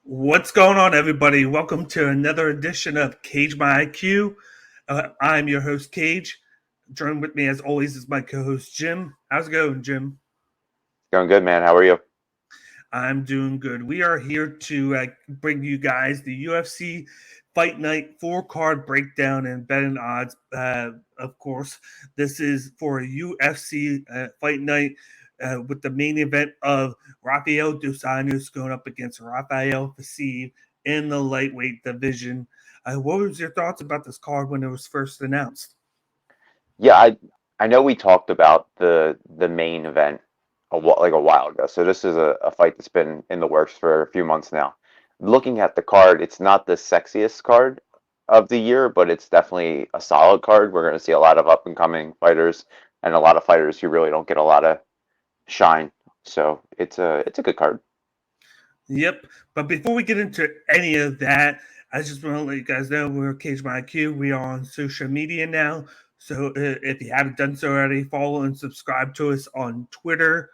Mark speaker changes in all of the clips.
Speaker 1: What's going on, everybody? Welcome to another edition of Cage My IQ. I'm your host, Cage. Joined with me, as always, is my co-host, Jim. How's it going, Jim?
Speaker 2: Going good, man. How are you?
Speaker 1: I'm doing good. We are here to bring you guys the UFC Fight Night four-card breakdown and betting odds. Of course, this is for a UFC Fight Night with the main event of Rafael dos Anjos going up against Rafael Fiziev in the lightweight division. What was your thoughts about this card when it was first announced?
Speaker 2: Yeah, I know we talked about the main event like a while ago. So this is a fight that's been in the works for a few months now. Looking at the card, it's not the sexiest card of the year, but it's definitely a solid card. We're going to see a lot of up and coming fighters and a lot of fighters who really don't get a lot of shine. So it's a good card.
Speaker 1: Yep. But before we get into any of that, I just want to let you guys know we're Cage My IQ. We are on social media now. So if you haven't done so already, follow and subscribe to us on Twitter,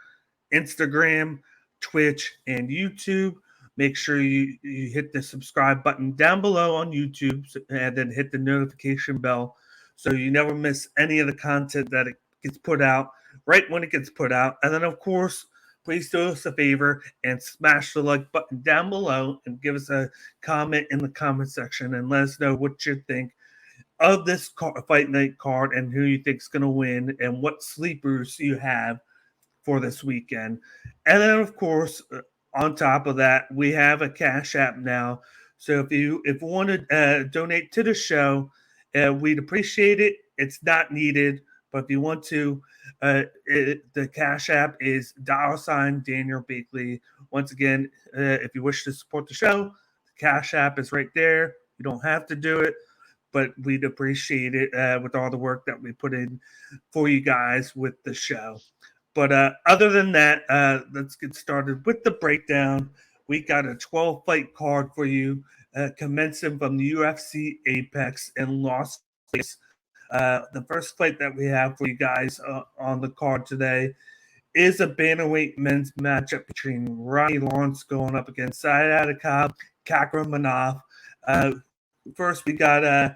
Speaker 1: Instagram, Twitch, and YouTube. Make sure you hit the subscribe button down below on YouTube and then hit the notification bell so you never miss any of the content that it gets put out right when it gets put out. And then, of course, please do us a favor and smash the like button down below and give us a comment in the comment section and let us know what you think of this fight night card and who you think is going to win and what sleepers you have for this weekend. And then, of course, on top of that, we have a Cash App now. So if you want to donate to the show, we'd appreciate it. It's not needed, but if you want to, the Cash App is $DanielBakley. Once again, if you wish to support the show, the Cash App is right there. You don't have to do it, but we'd appreciate it with all the work that we put in for you guys with the show. But other than that, let's get started with the breakdown. We got a 12 fight card for you, commencing from the UFC Apex in Las Vegas. The first fight that we have for you guys on the card today is a bantamweight men's matchup between Ronnie Lawrence going up against Syed Kakramanov. First, we got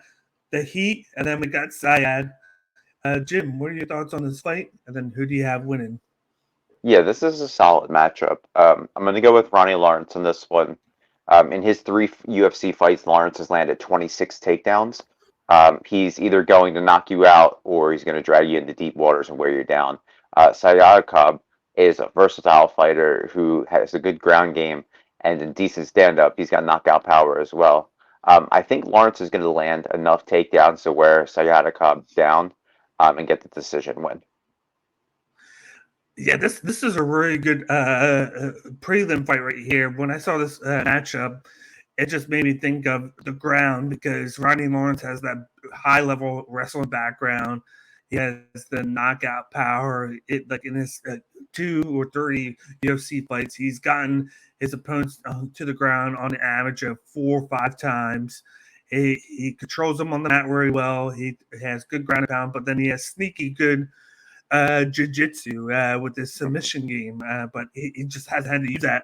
Speaker 1: the Heat, and then we got Syed. Jim, what are your thoughts on this fight? And then who do you have winning?
Speaker 2: Yeah, this is a solid matchup. I'm going to go with Ronnie Lawrence in this one. In his three UFC fights, Lawrence has landed 26 takedowns. He's either going to knock you out or he's going to drag you into deep waters and wear you down. Sayakab is a versatile fighter who has a good ground game and a decent stand-up. He's got knockout power as well. I think Lawrence is going to land enough takedowns to wear Sayakab down and get the decision win.
Speaker 1: Yeah, this is a really good prelim fight right here. When I saw this matchup, it just made me think of the ground because Ronnie Lawrence has that high level wrestling background. He has the knockout power. It like in his two or three UFC fights, he's gotten his opponents to the ground on an average of 4 or 5 times. He controls them on the mat very well. He has good ground and pound, but then he has sneaky good jiu-jitsu with his submission game, but he just hasn't had to use that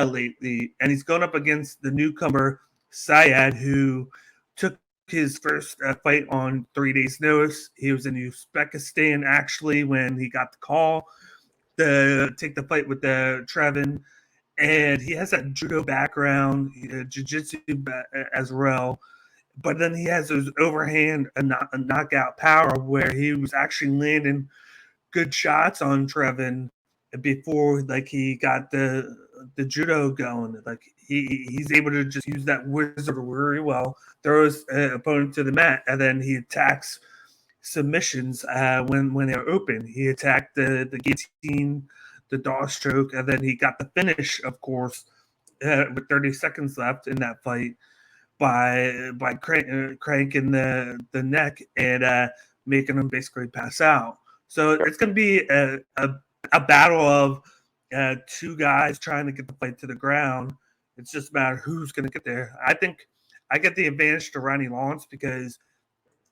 Speaker 1: lately. And he's going up against the newcomer Syed, who took his first fight on 3 days' notice. He was in Uzbekistan actually when he got the call to take the fight with the Trevin, and he has that judo background, jiu-jitsu as well. But then he has those overhand knockout power where he was actually landing good shots on Trevin before like he got the judo going. Like he's able to just use that wizard very well, throw his opponent to the mat, and then he attacks submissions when they're open. He attacked the guillotine, the dog stroke, and then he got the finish, of course, with 30 seconds left in that fight by cranking the neck and making him basically pass out. So
Speaker 2: Sure.
Speaker 1: it's going to be a battle of two guys trying to get the fight to the ground. It's just a matter who's going to get there. I think I get the advantage to Ronnie Lawrence because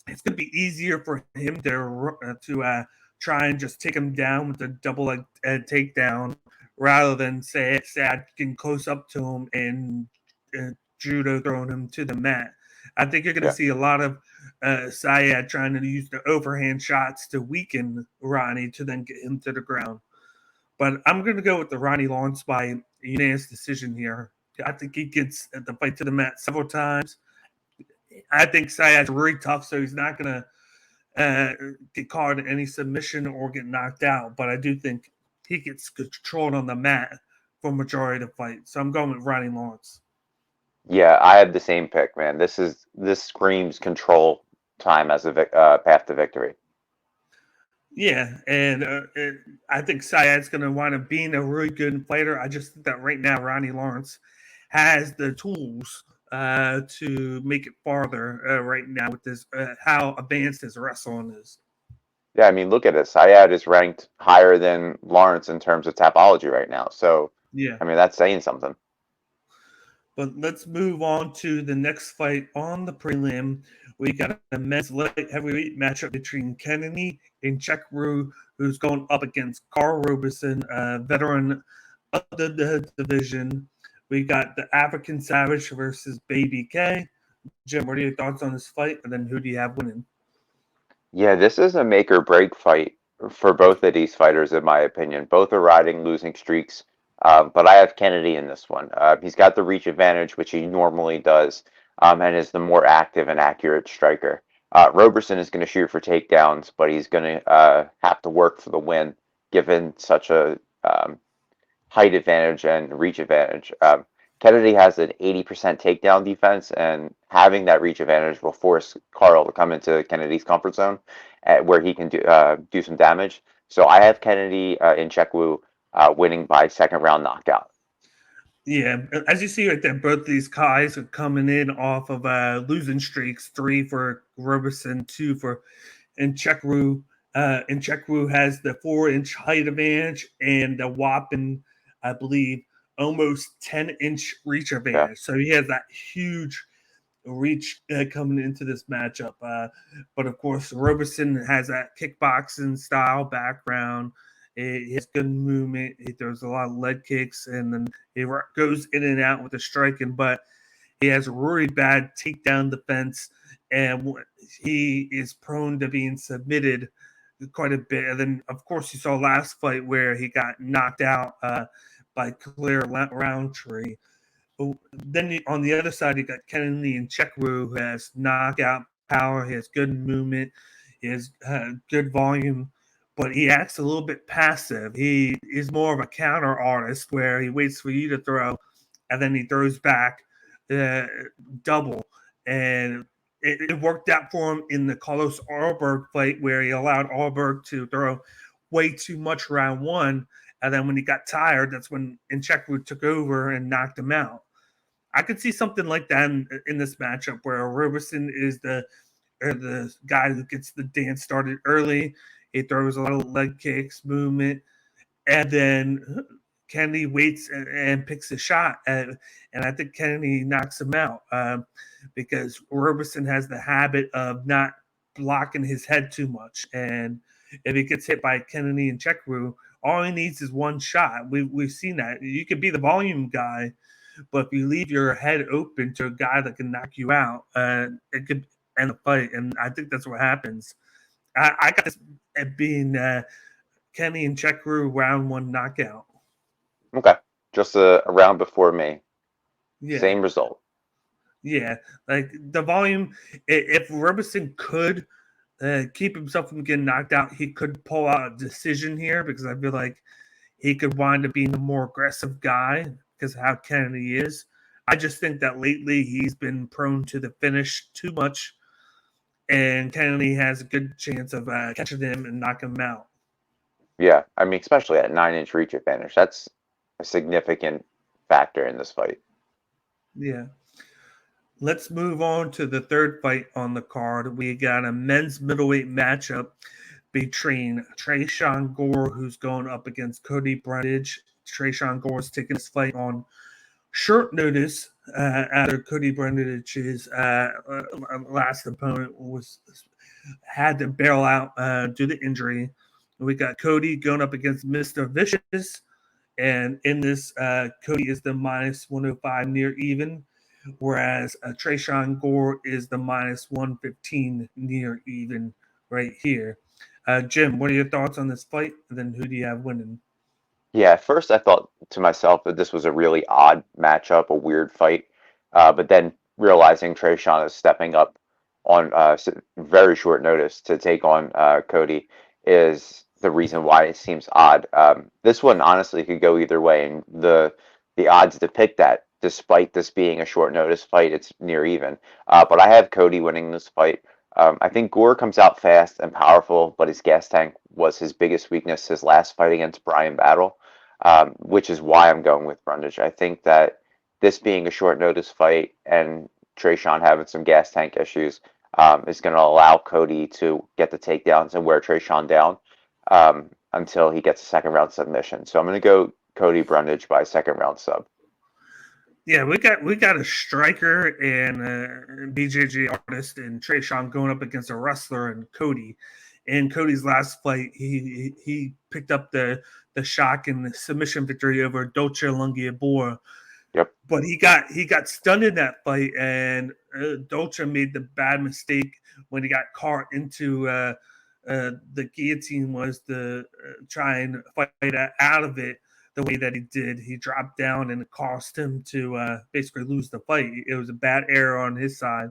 Speaker 1: it's going to be easier for him to try and just take him down with a double takedown rather than say getting close up to him and judo throwing him to the mat. I think you're going to
Speaker 2: Yeah.
Speaker 1: see a lot of Syed trying to use the overhand shots to weaken Ronnie to then get him to the ground. But I'm going to go with the Ronnie Lawrence by unanimous decision here. I think he gets the fight to the mat several times. I think Syed's really tough, so he's not going to get caught in any submission or get knocked out. But I do think he gets controlled on the mat for majority of the fight. So I'm going with Ronnie Lawrence.
Speaker 2: Yeah, I have the same pick, man. This screams control time as a path to victory.
Speaker 1: Yeah, and I think Syed's going to wind up being a really good fighter. I just think that right now Ronnie Lawrence has the tools to make it farther right now with this how advanced his wrestling is.
Speaker 2: Yeah, I mean, look at it. Syed is ranked higher than Lawrence in terms of tapology right now. So,
Speaker 1: Yeah.
Speaker 2: I mean, that's saying something.
Speaker 1: But let's move on to the next fight on the prelim. We got a men's light heavyweight matchup between Kennedy and Chekru, who's going up against Carl Roberson, a veteran of the division. We got the African Savage versus Baby K. Jim, what are your thoughts on this fight? And then who do you have winning?
Speaker 2: Yeah, this is a make or break fight for both of these fighters, in my opinion. Both are riding losing streaks, but I have Kennedy in this one. He's got the reach advantage, which he normally does, and is the more active and accurate striker. Roberson is going to shoot for takedowns, but he's going to have to work for the win, given such a height advantage and reach advantage. Kennedy has an 80% takedown defense, and having that reach advantage will force Carl to come into Kennedy's comfort zone, where he can do some damage. So I have Kennedy in Chekwu winning by second round knockout.
Speaker 1: Yeah, as you see right there, both these guys are coming in off of losing streaks. 3 for Roberson, 2 for and Chekru. And Chekru has the 4-inch height advantage and the whopping, I believe, almost 10-inch reach
Speaker 2: Yeah,
Speaker 1: advantage. So he has that huge reach coming into this matchup. But of course, Roberson has that kickboxing style background. He has good movement. He throws a lot of leg kicks, and then he goes in and out with the striking. But he has a really bad takedown defense, and he is prone to being submitted quite a bit. And then, of course, you saw last fight where he got knocked out by Claire Roundtree. Then on the other side, you got Kennedy and Chekwu, who has knockout power. He has good movement. He has good volume, but he acts a little bit passive. He is more of a counter artist where he waits for you to throw, and then he throws back uh, double. And it worked out for him in the Carlos Arlberg fight where he allowed Arlberg to throw way too much round one. And then when he got tired, that's when Nchekwu took over and knocked him out. I could see something like that in this matchup where Roberson is the guy who gets the dance started early. He throws a lot of leg kicks, movement, and then Kennedy waits and picks a shot. And I think Kennedy knocks him out because Roberson has the habit of not blocking his head too much. And if he gets hit by Kennedy and Chekwu, all he needs is one shot. We've seen that. You could be the volume guy, but if you leave your head open to a guy that can knock you out, it could end the fight. And I think that's what happens. I got this being Kenny and Chekru round one knockout.
Speaker 2: okay. Just a round before me.
Speaker 1: Yeah.
Speaker 2: Same result.
Speaker 1: Yeah. Like the volume, if Roberson could keep himself from getting knocked out, he could pull out a decision here because I feel like he could wind up being a more aggressive guy because of how Kennedy is. I just think that lately he's been prone to the finish too much, and Kennedy has a good chance of catching him and knocking him out.
Speaker 2: Yeah, I mean, especially at 9-inch reach advantage. That's a significant factor in this fight.
Speaker 1: Yeah. Let's move on to the third fight on the card. We got a men's middleweight matchup between Trayshawn Gore, who's going up against Cody Brundage. Trayshawn Gore is taking this fight on short notice after Cody Brundage's last opponent had to bail out due to injury. We got Cody going up against Mr. Vicious, and in this, Cody is the minus 105 near even. whereas Trayshawn Gore is the minus 115 near even right here. Jim, what are your thoughts on this fight? And then who do you have winning?
Speaker 2: Yeah, at first I thought to myself that this was a really odd matchup, a weird fight. But then realizing Trayshawn is stepping up on very short notice to take on Cody is the reason why it seems odd. This one honestly could go either way, and the odds depict that. Despite this being a short notice fight, it's near even. But I have Cody winning this fight. I think Gore comes out fast and powerful, but his gas tank was his biggest weakness his last fight against Brian Battle, which is why I'm going with Brundage. I think that this being a short notice fight and Trayshawn having some gas tank issues is going to allow Cody to get the takedowns and wear Trayshawn down until he gets a second round submission. So I'm going to go Cody Brundage by second round sub.
Speaker 1: Yeah, we got a striker and a BJJ artist and Trayshawn going up against a wrestler and Cody. In Cody's last fight, he picked up the shock and the submission victory over Dolce Lungiabora.
Speaker 2: Yep.
Speaker 1: But he got stunned in that fight, and Dolce made the bad mistake when he got caught into the guillotine was to try and fight out of it the way that he did. He dropped down and it cost him to basically lose the fight. It was a bad error on his side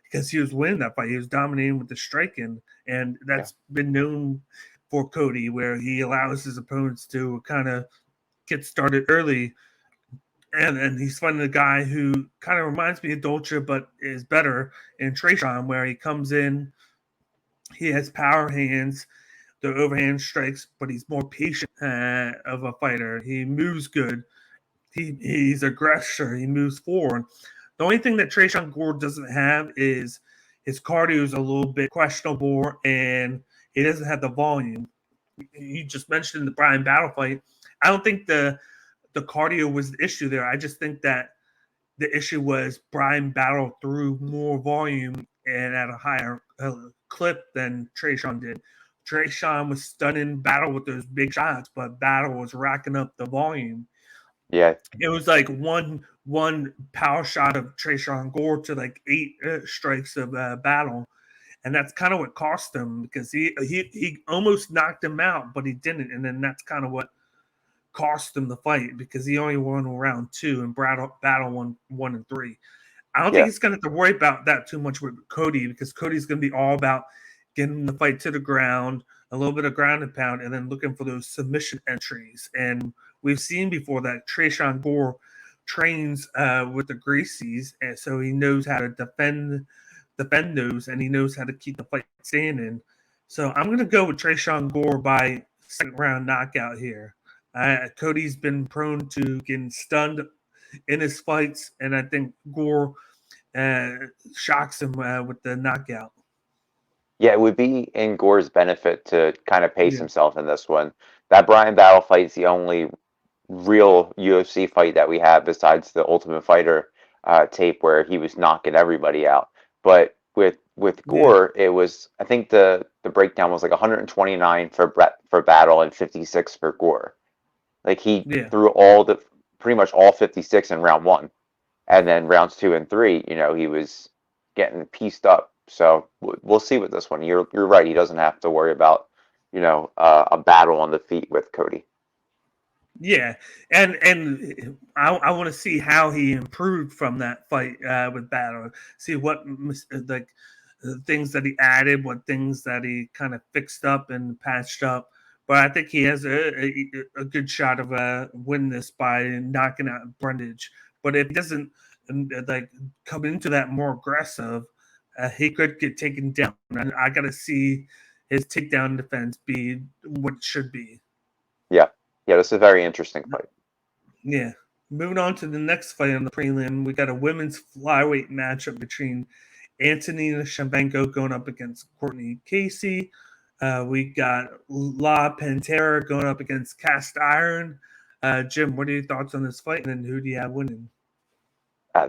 Speaker 1: because he was winning that fight. He was dominating with the striking, and
Speaker 2: Yeah.
Speaker 1: that's been known for Cody, where he allows his opponents to kind of get started early. And he's fighting a guy who kind of reminds me of Dolce, but is better in Trayshawn, where he comes in, he has power hands, the overhand strikes, but he's more patient of a fighter. He moves good. He's aggressor. He moves forward. The only thing that Trayshawn Gore doesn't have is his cardio is a little bit questionable, and he doesn't have the volume. You just mentioned the Brian Battle fight. I don't think the cardio was the issue there. I just think that the issue was Brian Battle threw more volume and at a higher clip than Trayshawn did. Trayshawn was stunning Battle with those big shots, but Battle was racking up the volume.
Speaker 2: Yeah.
Speaker 1: It was like one power shot of Trayshawn Gore to like 8 strikes of Battle, and that's kind of what cost him because he almost knocked him out, but he didn't, and then that's kind of what cost him the fight because he only won round 2 and Battle won 1 and 3. I don't think
Speaker 2: Yeah.
Speaker 1: he's going to have to worry about that too much with Cody because Cody's going to be all about getting the fight to the ground, a little bit of ground and pound, and then looking for those submission entries. And we've seen before that Trayshawn Gore trains with the Gracies, and so he knows how to defend those, and he knows how to keep the fight standing. So I'm going to go with Trayshawn Gore by second round knockout here. Cody's been prone to getting stunned in his fights, and I think Gore uh, shocks him with the knockout.
Speaker 2: Yeah, it would be in Gore's benefit to kind of pace
Speaker 1: Yeah,
Speaker 2: himself in this one. That Brian Battle fight is the only real UFC fight that we have besides the Ultimate Fighter tape where he was knocking everybody out. But with
Speaker 1: yeah,
Speaker 2: Gore, it was I think the breakdown was like 129 for Battle and 56 for Gore. Like he
Speaker 1: yeah,
Speaker 2: threw pretty much all 56 in round 1, and then rounds 2 and 3, he was getting pieced up. So we'll see with this one. You're right. He doesn't have to worry about a battle on the feet with Cody.
Speaker 1: yeah. And I want to see how he improved from that fight with Battle. See what like things that he added, what things that he kind of fixed up and patched up. But I think he has a good shot of winning this by knocking out Brundage. But if he doesn't like come into that more aggressive, he could get taken down. And I got to see his takedown defense be what it should be.
Speaker 2: Yeah, yeah. This is a very interesting fight.
Speaker 1: Yeah. Moving on to the next fight on the prelim, we got a women's flyweight matchup between Antonina Shevchenko going up against Courtney Casey. We got La Pantera going up against Cast Iron. Jim, what are your thoughts on this fight? And then who do you have winning?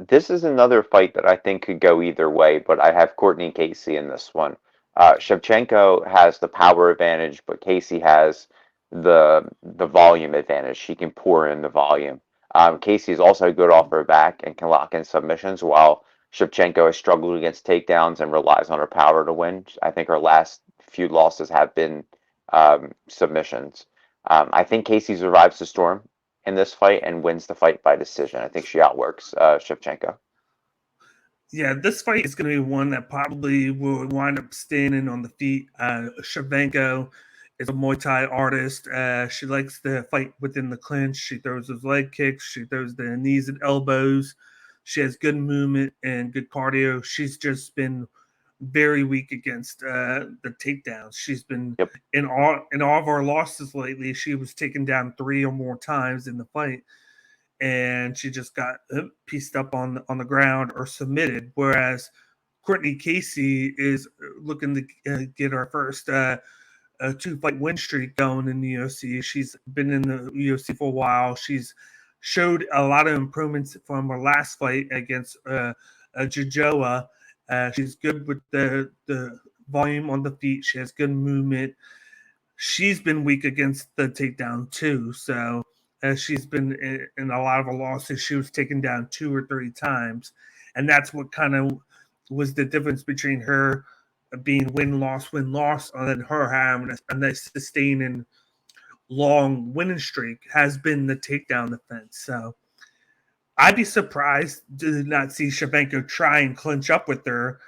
Speaker 2: This is another fight that I think could go either way, but I have Courtney Casey in this one. Shevchenko has the power advantage, but Casey has the volume advantage. She can pour in the volume. Casey is also good off her back and can lock in submissions, while Shevchenko has struggled against takedowns and relies on her power to win. I think her last few losses have been submissions. I think Casey survives the storm in this fight and wins the fight by decision. I think she outworks Shevchenko.
Speaker 1: Yeah, this fight is going to be one that probably will wind up standing on the feet. Shevchenko is a Muay Thai artist. She likes to fight within the clinch. She throws those leg kicks. She throws the knees and elbows. She has good movement and good cardio. She's just been very weak against the takedowns. She's been
Speaker 2: Yep.
Speaker 1: in all of our losses lately. She was taken down 3 or more times in the fight, and she just got pieced up on the ground or submitted. Whereas Courtney Casey is looking to get her first 2-fight win streak going in the UFC. She's been in the UFC for a while. She's showed a lot of improvements from her last fight against Jojoa. She's good with the volume on the feet. She has good movement. She's been weak against the takedown too. So she's been in a lot of her losses. She was taken down 2 or 3 times, and that's what kind of was the difference between her being win loss, and then her having a sustaining long winning streak has been the takedown defense. So I'd be surprised to not see Shevchenko try and clinch up with her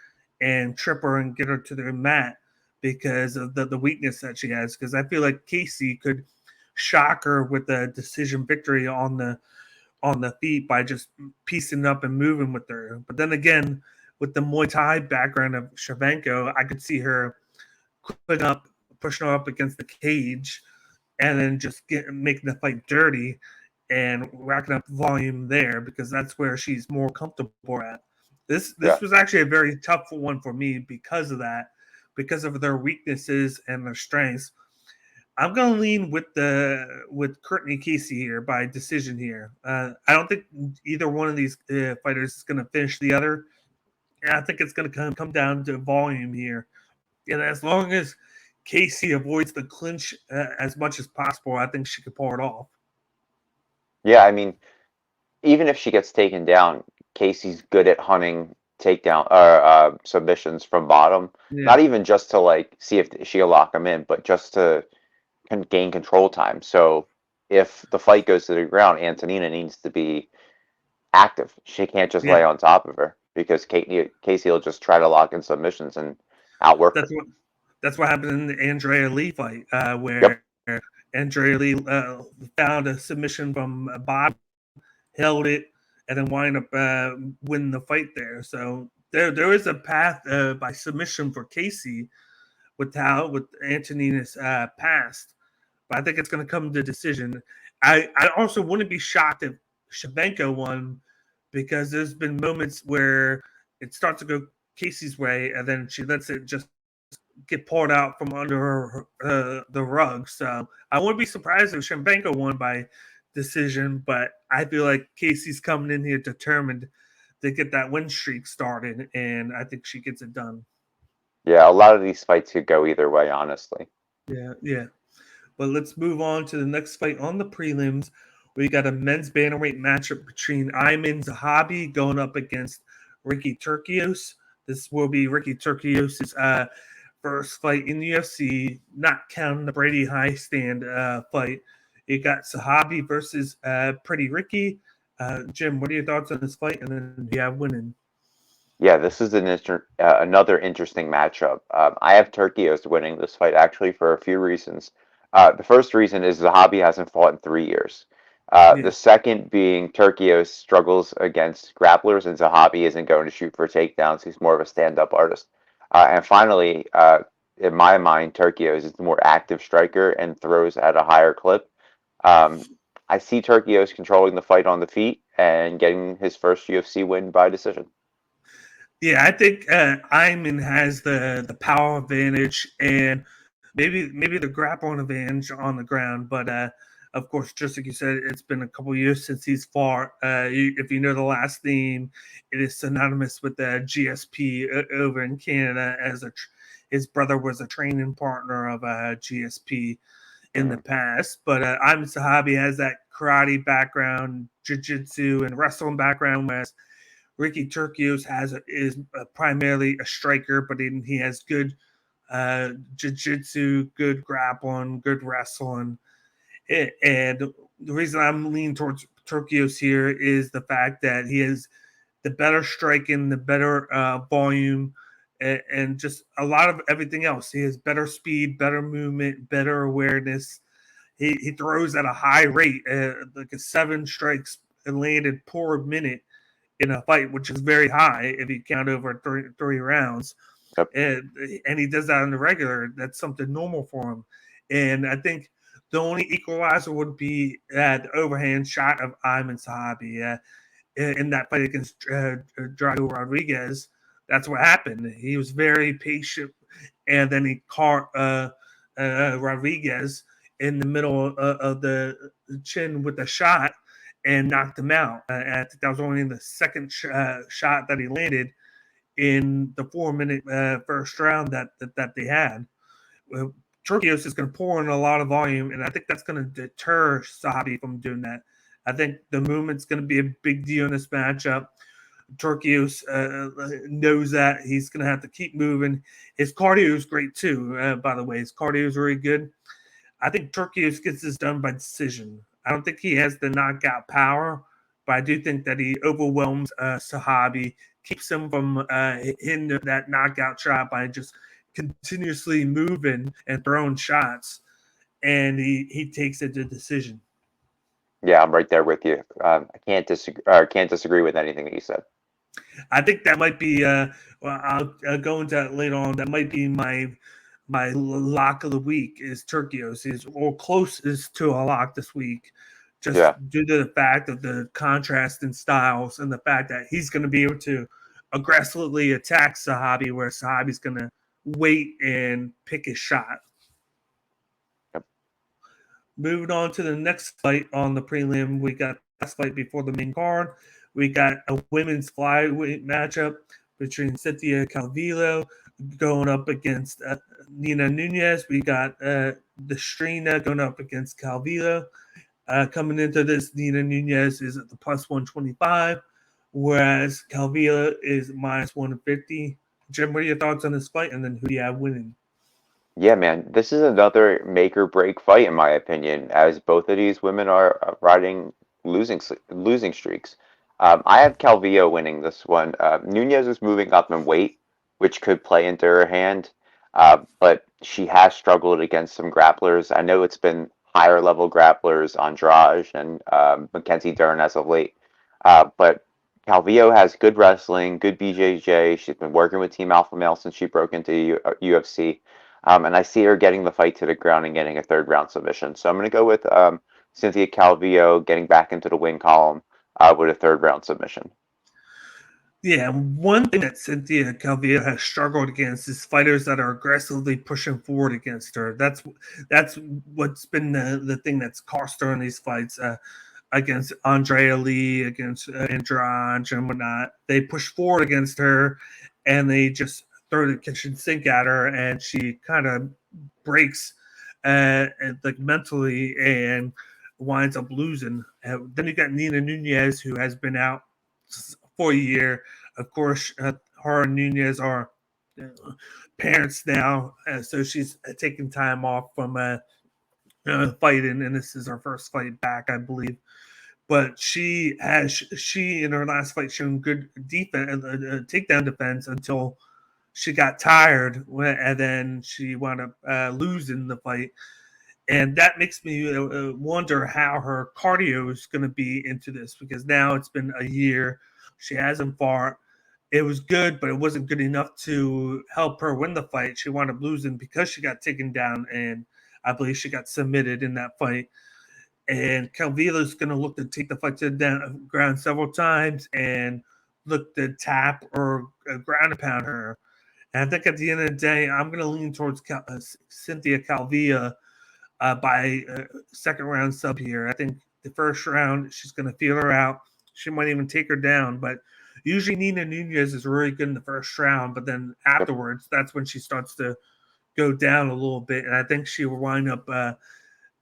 Speaker 1: and trip her and get her to the mat because of the weakness that she has. Because I feel like Casey could shock her with a decision victory on the feet by just piecing up and moving with her. But then again, with the Muay Thai background of Shevchenko, I could see her pushing her up against the cage, and then just making the fight dirty and racking up volume there because that's where she's more comfortable at. This was actually a very tough one for me because of that, because of their weaknesses and their strengths. I'm going to lean with Courtney Casey here by decision here. I don't think either one of these fighters is going to finish the other. And I think it's going to come down to volume here. And as long as Casey avoids the clinch as much as possible, I think she could pull it off.
Speaker 2: Yeah, I mean, even if she gets taken down, Casey's good at hunting takedown or submissions from bottom.
Speaker 1: Yeah.
Speaker 2: Not even just to like see if she'll lock them in, but just to gain control time. So if the fight goes to the ground, Antonina needs to be active. She can't just lay on top of her because Casey will just try to lock in submissions and outwork her.
Speaker 1: That's what happened in the Andrea Lee fight, where Andrea Lee found a submission from bottom, held it, and then wind up winning the fight there. So there is a path by submission for Casey with Antonina's past. But I think it's going to come to decision. I also wouldn't be shocked if Shevchenko won because there's been moments where it starts to go Casey's way and then she lets it just get poured out from under the rug. So I wouldn't be surprised if Shevchenko won by decision, but I feel like Casey's coming in here determined to get that win streak started, and I think she gets it done.
Speaker 2: Yeah, a lot of these fights could go either way, honestly.
Speaker 1: Yeah. But let's move on to the next fight on the prelims. We got a men's bantamweight matchup between Ayman Zahabi going up against Ricky Turcios. This will be Ricky Turcios' first fight in the UFC, not counting the Brady Highstand fight. You got Zahabi versus Pretty Ricky. Jim, what are your thoughts on this fight? And then you have winning.
Speaker 2: Yeah, this is another interesting matchup. I have Turcios winning this fight actually for a few reasons. The first reason is Zahabi hasn't fought in 3 years. The second being Turcios struggles against grapplers, and Zahabi isn't going to shoot for takedowns. He's more of a stand-up artist. And finally, in my mind, Turcios is the more active striker and throws at a higher clip. I see Turcios controlling the fight on the feet and getting his first UFC win by decision.
Speaker 1: Yeah, I think Ayman has the power advantage and maybe the grappling advantage on the ground. But of course, just like you said, it's been a couple years since he's fought. If you know the last name, it is synonymous with the GSP over in Canada. His brother was a training partner of GSP, in the past. But Armen Sahabi has that karate background, jiu-jitsu, and wrestling background, whereas Ricky Turcios is primarily a striker, but he has good jiu-jitsu, good grappling, good wrestling. And the reason I'm leaning towards Turcios here is the fact that he has the better striking, the better volume, and just a lot of everything else. He has better speed, better movement, better awareness. He throws at a high rate, like a 7 strikes landed per minute in a fight, which is very high if you count over three rounds.
Speaker 2: Yep.
Speaker 1: And he does that on the regular. That's something normal for him. And I think the only equalizer would be the overhand shot of Armen Sahabi in that fight against Drago Rodriguez. That's what happened. He was very patient, and then he caught Rodriguez in the middle of the chin with a shot and knocked him out. I think that was only the second shot that he landed in the 4-minute first round that they had. Turcios is going to pour in a lot of volume, and I think that's going to deter Sahabi from doing that. I think the movement's going to be a big deal in this matchup. Turcios knows that he's going to have to keep moving. His cardio is great too, by the way. His cardio is very good. I think Turcios gets this done by decision. I don't think he has the knockout power, but I do think that he overwhelms Sahabi, keeps him from hitting that knockout shot by just continuously moving and throwing shots, and he takes it to decision.
Speaker 2: Yeah, I'm right there with you. I can't disagree with anything that you said.
Speaker 1: I think that might be. I'll go into that later on. That might be my lock of the week is Turcios. Is or closest to a lock this week, just due to the fact of the contrast in styles and the fact that he's going to be able to aggressively attack Sahabi, where Sahabi's going to wait and pick his shot.
Speaker 2: Yep.
Speaker 1: Moving on to the next fight on the prelim, we got last fight before the main card. We got a women's flyweight matchup between Cynthia Calvillo going up against Nina Nunez. We got Destrina going up against Calvillo. Coming into this, Nina Nunez is at the plus 125, whereas Calvillo is minus 150. Jim, what are your thoughts on this fight? And then who do you have winning?
Speaker 2: Yeah, man, this is another make or break fight, in my opinion, as both of these women are riding losing streaks. I have Calvillo winning this one. Nunez is moving up in weight, which could play into her hand, but she has struggled against some grapplers. I know it's been higher level grapplers, Andrade and Mackenzie Dern as of late, but Calvillo has good wrestling, good BJJ. She's been working with Team Alpha Male since she broke into UFC. And I see her getting the fight to the ground and getting a third round submission. So I'm going to go with Cynthia Calvillo getting back into the win column with a third round submission.
Speaker 1: Yeah, one thing that Cynthia Calvillo has struggled against is fighters that are aggressively pushing forward against her. That's what's been the thing that's cost her in these fights against Andrea Lee, against Andrade and whatnot. They push forward against her, and they just throw the kitchen sink at her, and she kind of breaks like mentally and winds up losing. Then you got Nina Nunez, who has been out for a year. Of course, her and Nunez are parents now, so she's taking time off from fighting, and this is her first fight back, I believe. But she in her last fight shown good defense, takedown defense until she got tired, and then she wound up losing the fight. And that makes me wonder how her cardio is going to be into this, because now it's been a year. She hasn't fought. It was good, but it wasn't good enough to help her win the fight. She wound up losing because she got taken down, and I believe she got submitted in that fight. And Calvillo is going to look to take the fight to the ground several times and look to tap or ground and pound her. And I think at the end of the day, I'm going to lean towards Cynthia Calvillo by second round sub here. I think the first round, she's going to feel her out. She might even take her down. But usually Nina Nunez is really good in the first round. But then afterwards, that's when she starts to go down a little bit. And I think she will wind up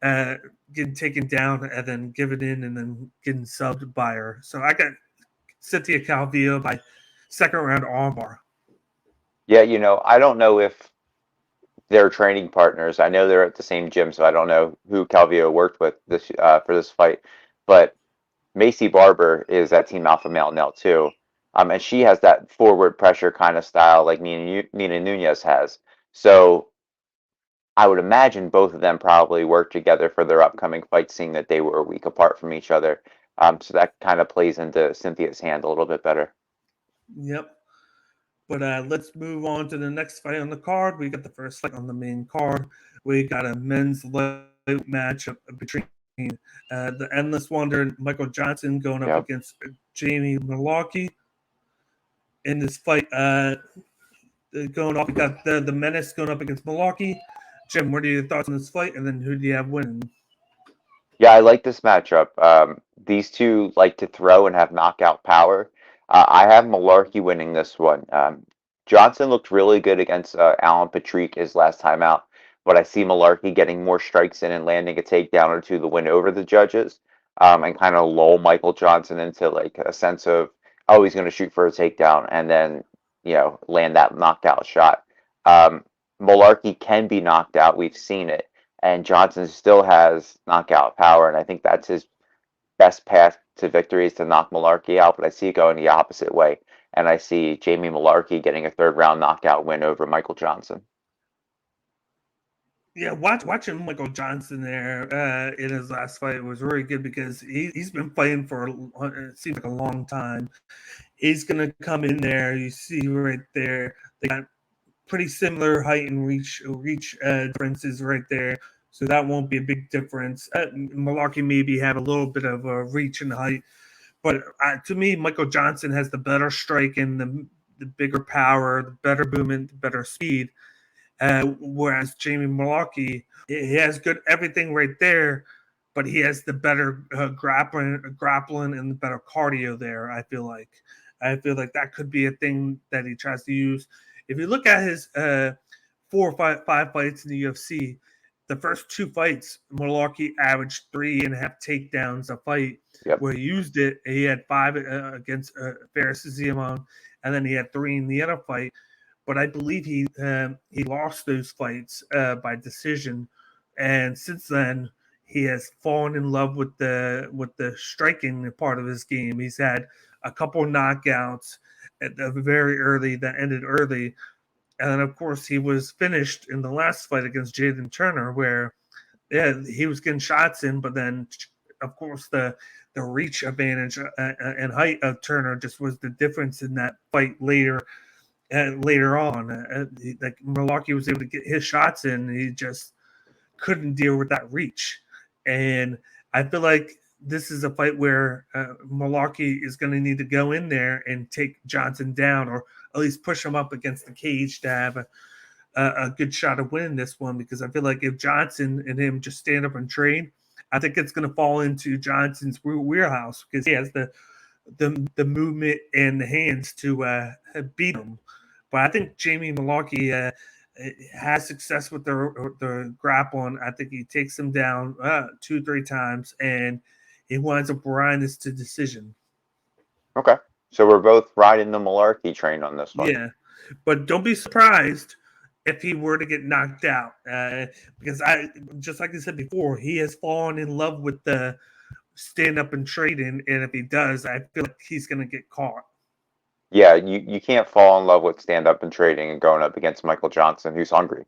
Speaker 1: getting taken down and then giving in and then getting subbed by her. So I got Cynthia Calvillo by second round armbar.
Speaker 2: Yeah, I don't know if they're training partners. I know they're at the same gym, so I don't know who Calvillo worked with this for this fight. But Macy Barber is at Team Alpha Male now too, and she has that forward pressure kind of style like Nina Nunez has. So I would imagine both of them probably work together for their upcoming fight, seeing that they were a week apart from each other. So that kind of plays into Cynthia's hand a little bit better.
Speaker 1: Yep. But let's move on to the next fight on the card. We got the first fight on the main card. We got a men's lightweight matchup between the Endless Wonder Michael Johnson going up
Speaker 2: Yep.
Speaker 1: against Jamie Mullarkey. In this fight, going off, we got the Menace going up against Mullarkey. Jim, what are your thoughts on this fight? And then who do you have winning?
Speaker 2: Yeah, I like this matchup. These two like to throw and have knockout power. I have Malarkey winning this one. Johnson looked really good against Alan Patrick his last time out, but I see Malarkey getting more strikes in and landing a takedown or two to win over the judges, and kind of lull Michael Johnson into like a sense of, oh, he's going to shoot for a takedown and then, land that knockout shot. Malarkey can be knocked out. We've seen it. And Johnson still has knockout power, and I think that's his best path to victory is to knock Mullarkey out, but I see it going the opposite way. And I see Jamie Mullarkey getting a third round knockout win over Michael Johnson.
Speaker 1: Yeah, watching Michael Johnson there in his last fight was really good because he's been fighting for it seems like a long time. He's gonna come in there. You see right there, they got pretty similar height and reach differences right there. So that won't be a big difference. Mullarkey maybe have a little bit of a reach and height, but to me, Michael Johnson has the better strike and the bigger power, the better movement, the better speed. Whereas Jamie Mullarkey, he has good everything right there, but he has the better grappling, and the better cardio there. I feel like that could be a thing that he tries to use. If you look at his four or five fights in the UFC, the first two fights, Mullarkey averaged 3.5 takedowns a fight.
Speaker 2: Yep.
Speaker 1: Where he used it, he had 5 against Ferris Ziamon, and then he had 3 in the other fight. But I believe he lost those fights by decision, and since then he has fallen in love with the striking part of his game. He's had a couple knockouts at the very early that ended early, and then of course he was finished in the last fight against Jaden Turner, where he was getting shots in, but then of course the reach advantage and height of Turner just was the difference in that fight later on. Like Mullarkey was able to get his shots in, and he just couldn't deal with that reach. And I feel like this is a fight where Mullarkey is going to need to go in there and take Johnson down, or at least push him up against the cage to have a good shot of winning this one. Because I feel like if Johnson and him just stand up and trade, I think it's going to fall into Johnson's wheelhouse because he has the movement and the hands to beat him. But I think Jamie Mullarkey has success with the grappling. I think he takes him down 2-3 times, and he winds up riding this to decision.
Speaker 2: Okay. So we're both riding the Mullarkey train on this one.
Speaker 1: Yeah, but don't be surprised if he were to get knocked out, because just like I said before, he has fallen in love with the stand up and trading, and if he does, I feel like he's going to get caught.
Speaker 2: Yeah, you can't fall in love with stand up and trading and going up against Michael Johnson, who's hungry.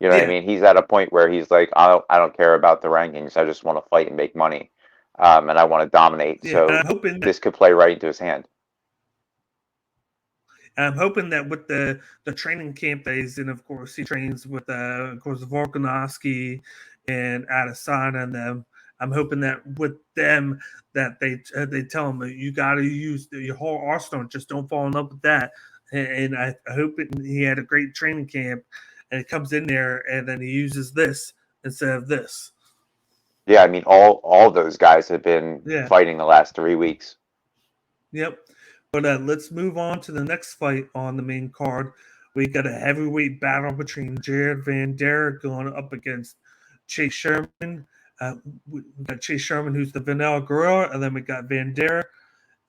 Speaker 2: You know what I mean? He's at a point where he's like, I don't care about the rankings. I just want to fight and make money, and I want to dominate.
Speaker 1: Yeah,
Speaker 2: So
Speaker 1: I'm hoping
Speaker 2: this could play right into his hand.
Speaker 1: that with the training camp days, and of course he trains with of course Volkanovski and Adesanya and them. I'm hoping that with them that they tell him that you got to use your whole arsenal. Just don't fall in love with that. And I hope he had a great training camp, and it comes in there, and then he uses this instead of this.
Speaker 2: Yeah, I mean, all those guys have been fighting the last 3 weeks.
Speaker 1: Yep. But let's move on to the next fight on the main card. We got a heavyweight battle between Jared Van Der going up against Chase Sherman. We got Chase Sherman, who's the vanilla gorilla, and then we got Vanderaa.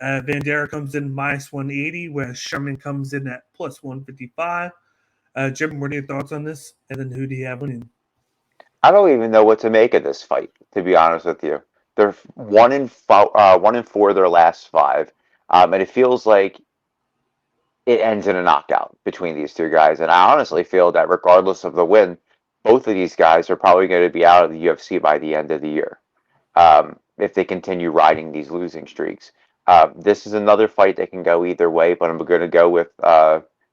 Speaker 1: Vanderaa comes in minus 180, whereas Sherman comes in at plus 155. Jim, what are your thoughts on this? And then who do you have winning?
Speaker 2: I don't even know what to make of this fight, to be honest with you. They're 1-4 of their last 5, and it feels like it ends in a knockout between these two guys. And I honestly feel that regardless of the win, both of these guys are probably going to be out of the UFC by the end of the year, if they continue riding these losing streaks. This is another fight that can go either way, but I'm going to go with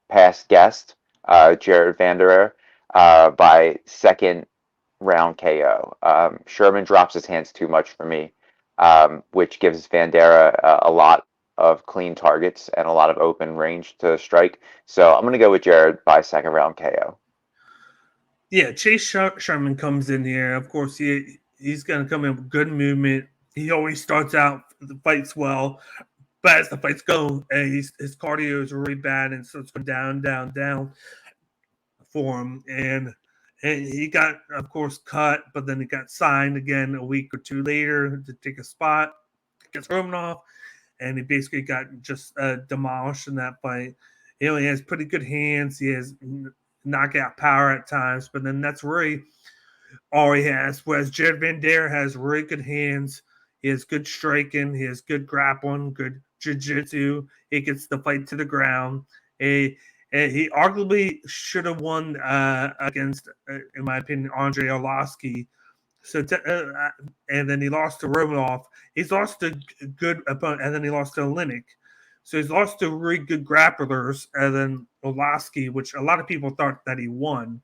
Speaker 2: past guest Jared Vanderaa by second round KO. Sherman drops his hands too much for me, which gives Vanderaa a lot of clean targets and a lot of open range to strike. So I'm going to go with Jared by second round KO.
Speaker 1: Yeah, Chase Sherman comes in here. Of course, he's going to come in with good movement. He always starts out the fights well, but as the fights go, his cardio is really bad, and so it's going down for him. And he got, of course, cut, but then he got signed again a week or two later to take a spot. Gets Romanov, and he basically got just demolished in that fight. He only has pretty good hands. He has knockout power at times, but then that's really all he has. Whereas Jared Vanderaa has really good hands. He has good striking. He has good grappling, good jiu-jitsu. He gets the fight to the ground. He arguably should have won against, in my opinion, Andre Arlovski. And then he lost to Romanov. He's lost to good opponent, and then he lost to Oleinik. So he's lost to really good grapplers, and then Arlovski, which a lot of people thought that he won.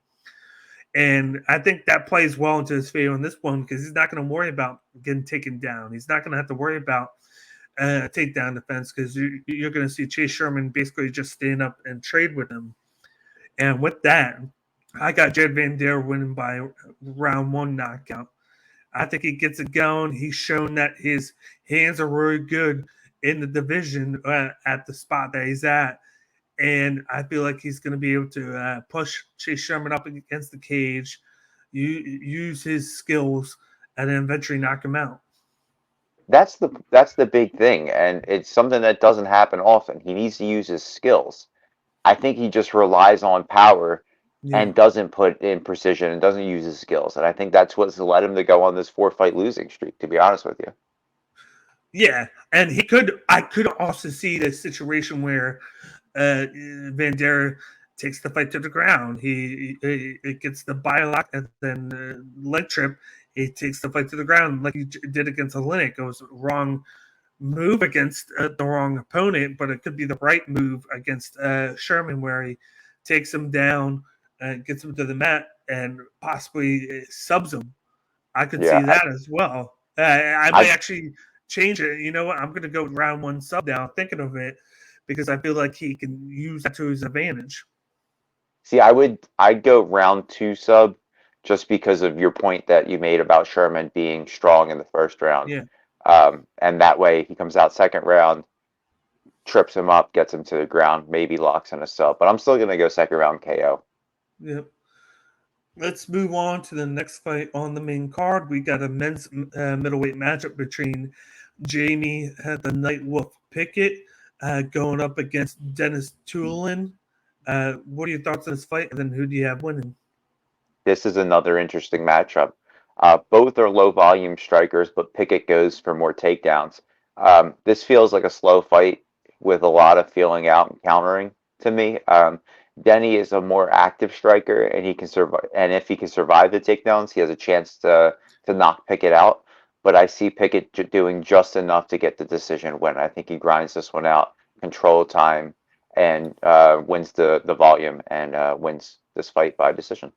Speaker 1: And I think that plays well into his favor in this one because he's not going to worry about getting taken down. He's not going to have to worry about takedown defense because you're going to see Chase Sherman basically just stand up and trade with him. And with that, I got Jared Vanderaa winning by round 1 knockout. I think he gets it going. He's shown that his hands are really good in the division at the spot that he's at. And I feel like he's going to be able to push Chase Sherman up against the cage, use his skills, and then eventually knock him out.
Speaker 2: That's the big thing, and it's something that doesn't happen often. He needs to use his skills. I think he just relies on power and doesn't put in precision and doesn't use his skills. And I think that's what's led him to go on this 4-fight losing streak, to be honest with you.
Speaker 1: Yeah, and I could also see the situation where Vanderaa takes the fight to the ground. He gets the lock and then leg trip. He takes the fight to the ground like he did against Oleinik. It was a wrong move against the wrong opponent, but it could be the right move against Sherman where he takes him down and gets him to the mat and possibly subs him. I could see that as well. I might actually change it. You know what? I'm going to go round 1 sub now, thinking of it, because I feel like he can use that to his advantage.
Speaker 2: See, I'd go round 2 sub just because of your point that you made about Sherman being strong in the first round.
Speaker 1: Yeah.
Speaker 2: And that way he comes out second round, trips him up, gets him to the ground, maybe locks in a sub. But I'm still going to go second round KO.
Speaker 1: Yep. Let's move on to the next fight on the main card. We got a men's middleweight matchup between Jamie the Nightwolf Pickett going up against Dennis Tulin. What are your thoughts on this fight? And then who do you have winning?
Speaker 2: This is another interesting matchup. Both are low volume strikers, but Pickett goes for more takedowns. This feels like a slow fight with a lot of feeling out and countering to me. Denny is a more active striker, and he can survive. And if he can survive the takedowns, he has a chance to knock Pickett out. But I see Pickett doing just enough to get the decision win. I think he grinds this one out, control time, and wins the volume and wins this fight by decision.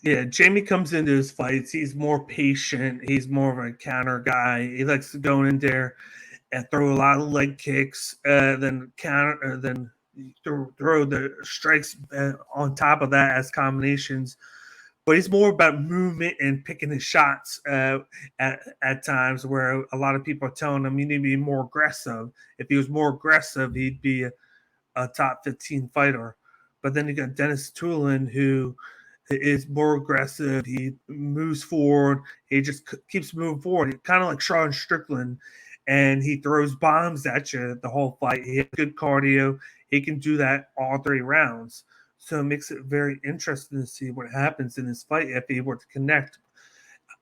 Speaker 1: Yeah, Jamie comes into his fights. He's more patient. He's more of a counter guy. He likes to go in there and throw a lot of leg kicks, then counter, then throw the strikes on top of that as combinations. But he's more about movement and picking his shots at times where a lot of people are telling him you need to be more aggressive. If he was more aggressive, he'd be a top 15 fighter. But then you got Dennis Tulin, who is more aggressive. He moves forward. He just keeps moving forward, kind of like Sean Strickland, and he throws bombs at you the whole fight. He has good cardio. He can do that all 3 rounds. So it makes it very interesting to see what happens in this fight if he were to connect.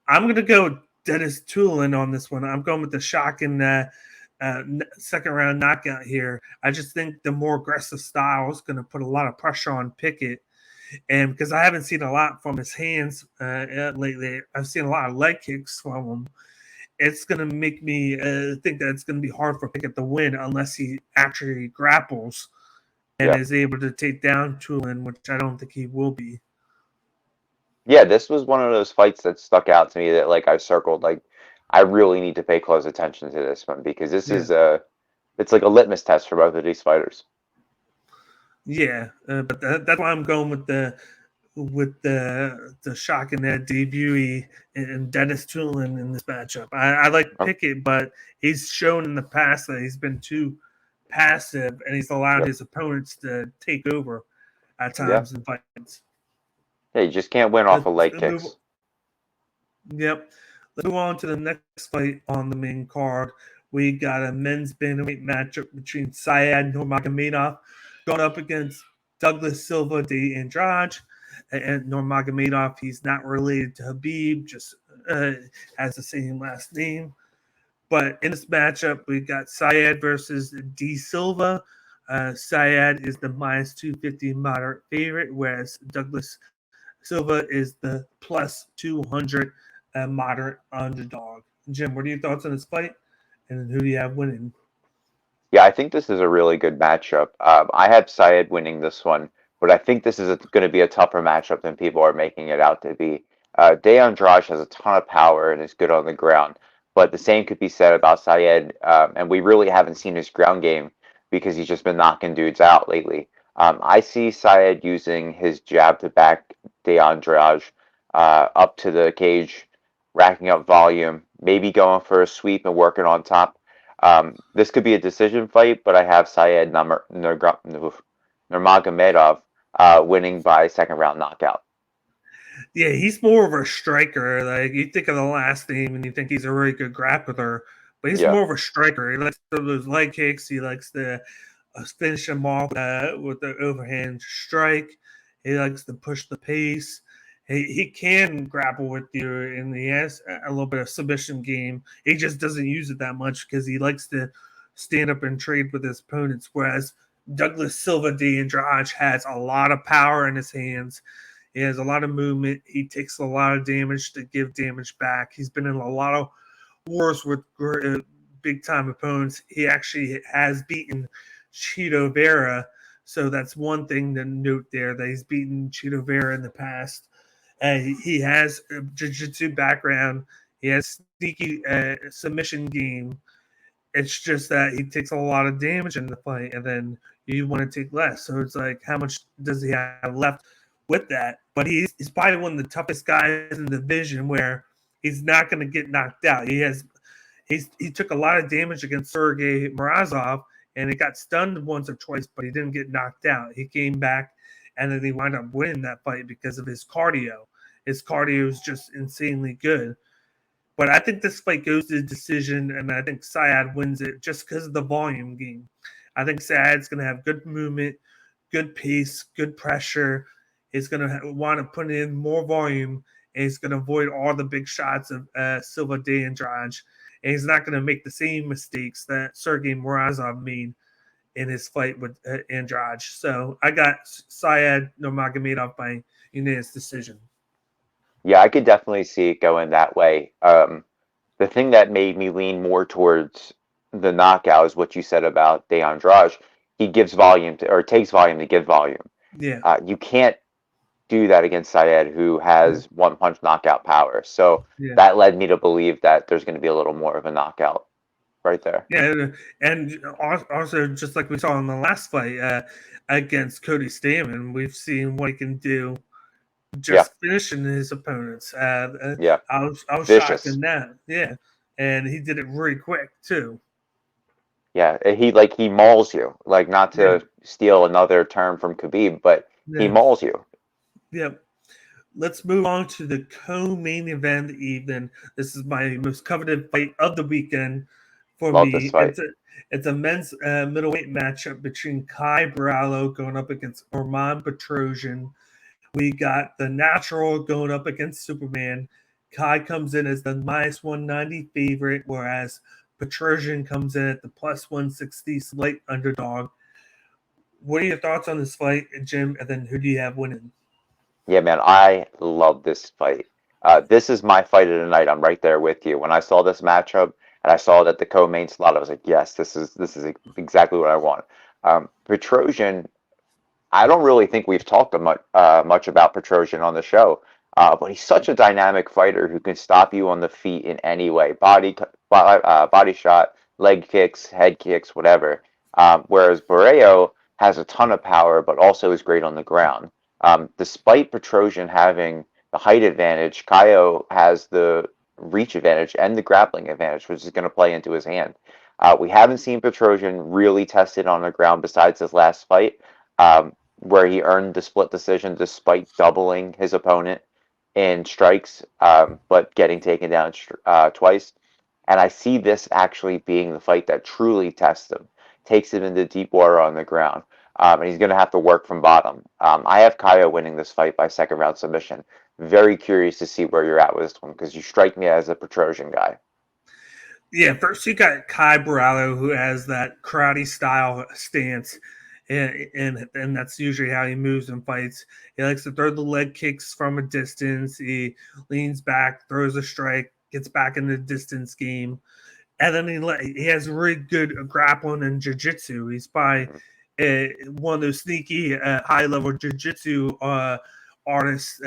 Speaker 1: I'm going to go with Dennis Tulin on this one. I'm going with the shocking second round knockout here. I just think the more aggressive style is going to put a lot of pressure on Pickett. And because I haven't seen a lot from his hands lately, I've seen a lot of leg kicks from him. It's going to make me think that it's going to be hard for Pickett to win unless he actually grapples and is able to take down Tulin, which I don't think he will be.
Speaker 2: Yeah, this was one of those fights that stuck out to me that like I circled. Like, I really need to pay close attention to this one because this is it's like a litmus test for both of these fighters.
Speaker 1: Yeah, but that's why I'm going with the shock in that debut and Dennis Tulin in this matchup. I like Pickett, but he's shown in the past that he's been too passive and he's allowed his opponents to take over at times in fights.
Speaker 2: Yeah, you just can't win off of leg kicks.
Speaker 1: Yep. Let's move on to the next fight on the main card. We got a men's bantamweight matchup between Syed Nurmagomedov going up against Douglas Silva de Andrade. And Nurmagomedov, he's not related to Habib, just has the same last name. But in this matchup, we got Syed versus D Silva. Syed is the minus 250 moderate favorite, whereas Douglas Silva is the plus 200 moderate underdog. Jim, what are your thoughts on this fight? And who do you have winning?
Speaker 2: Yeah, I think this is a really good matchup. I have Syed winning this one, but I think this is going to be a tougher matchup than people are making it out to be. De Andrade has a ton of power and is good on the ground, but the same could be said about Syed, and we really haven't seen his ground game because he's just been knocking dudes out lately. I see Syed using his jab to back De Andrade up to the cage, racking up volume, maybe going for a sweep and working on top. This could be a decision fight, but I have Syed Nurmagomedov winning by second round knockout.
Speaker 1: Yeah, he's more of a striker. Like you think of the last name and you think he's a really good grappler, but he's more of a striker. He likes those leg kicks. He likes to finish him off with the overhand strike. He likes to push the pace. He can grapple with you, and he has a little bit of submission game. He just doesn't use it that much because he likes to stand up and trade with his opponents. Whereas Douglas Silva de Andrade has a lot of power in his hands. He has a lot of movement. He takes a lot of damage to give damage back. He's been in a lot of wars with big time opponents. He actually has beaten Chito Vera. So that's one thing to note there, that he's beaten Chito Vera in the past. He has a jiu-jitsu background. He has sneaky submission game. It's just that he takes a lot of damage in the fight, and then you want to take less. So it's like, how much does he have left with that? But he's probably one of the toughest guys in the division where he's not going to get knocked out. He took a lot of damage against Sergey Morozov, and he got stunned once or twice, but he didn't get knocked out. He came back, and then he wound up winning that fight because of his cardio. His cardio is just insanely good. But I think this fight goes to decision, and I think Syed wins it just because of the volume game. I think Syed's going to have good movement, good pace, good pressure. He's going to want to put in more volume, and he's going to avoid all the big shots of Silva de Andrade. And he's not going to make the same mistakes that Sergey Morozov made in his fight with Andrade. So I got Syed Nurmagomedov by unanimous decision.
Speaker 2: Yeah, I could definitely see it going that way. The thing that made me lean more towards the knockout is what you said about De Andrade. He gives volume to, or takes volume to give volume.
Speaker 1: Yeah.
Speaker 2: You can't do that against Syed, who has one punch knockout power. So that led me to believe that there's going to be a little more of a knockout right there.
Speaker 1: Yeah, and also just like we saw in the last fight against Cody Stamann, we've seen what he can do just finishing his opponents. I was shocked in that. Yeah, and he did it really quick too.
Speaker 2: Yeah, he mauls you. Like, not to steal another term from Khabib, but he mauls you.
Speaker 1: Yep. Let's move on to the co-main event of the evening. This is my most coveted fight of the weekend for
Speaker 2: Love this
Speaker 1: me.
Speaker 2: fight.
Speaker 1: It's a men's middleweight matchup between Kai Borralho going up against Armen Petrosyan. We got the natural going up against Superman. Kai comes in as the minus 190 favorite, whereas Petrosyan comes in at the plus 160 slight underdog. What are your thoughts on this fight, Jim? And then who do you have winning?
Speaker 2: Yeah, man, I love this fight. This is my fight of the night. I'm right there with you. When I saw this matchup and I saw that the co-main slot, I was like, yes, this is exactly what I want. Petrosyan, I don't really think we've talked much about Petrosyan on the show, but he's such a dynamic fighter who can stop you on the feet in any way, body shot, leg kicks, head kicks, whatever. Whereas Borralho has a ton of power, but also is great on the ground. Despite Petrosyan having the height advantage, Caio has the reach advantage and the grappling advantage, which is going to play into his hand. We haven't seen Petrosyan really tested on the ground besides his last fight. Where he earned the split decision despite doubling his opponent in strikes, but getting taken down twice. And I see this actually being the fight that truly tests him, takes him into deep water on the ground, and he's going to have to work from bottom. I have Caio winning this fight by second round submission. Very curious to see where you're at with this one because you strike me as a Petrosyan guy.
Speaker 1: Yeah, first you got Kai Borralho, who has that karate style stance, and that's usually how he moves and fights. He likes to throw the leg kicks from a distance. He leans back, throws a strike, gets back in the distance game, and then he has really good grappling and jiu-jitsu. He's by
Speaker 2: Mhm.
Speaker 1: one of those sneaky high level jiu-jitsu artists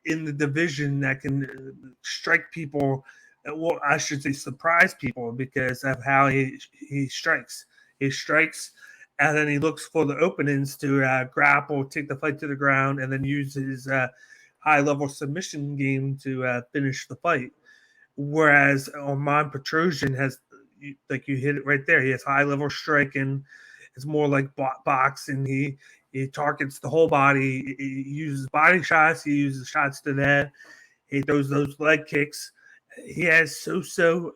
Speaker 1: in the division that can strike people. Well, I should say surprise people because of how he strikes. He strikes, and then he looks for the openings to grapple, take the fight to the ground, and then use his high level submission game to finish the fight. Whereas Armen Petrosyan has, like you hit it right there, he has high level striking. It's more like boxing. He targets the whole body. He uses body shots. He uses shots to the head. He throws those leg kicks. He has so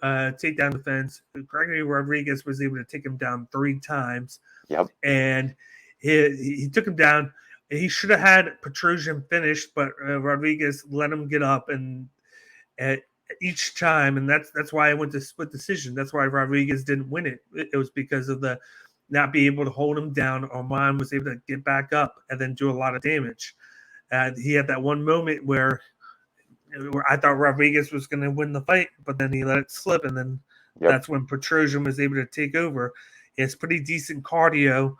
Speaker 1: takedown defense. Gregory Rodriguez was able to take him down 3 times,
Speaker 2: Yep.
Speaker 1: and he took him down. He should have had Petrosyan finished, but Rodriguez let him get up and at each time, and that's why I went to split decision. That's why Rodriguez didn't win it. It was because of the not being able to hold him down. Armen was able to get back up and then do a lot of damage. He had that one moment where I thought Rodriguez was going to win the fight, but then he let it slip, and then
Speaker 2: Yep.
Speaker 1: that's when Petrosyan was able to take over. He has pretty decent cardio,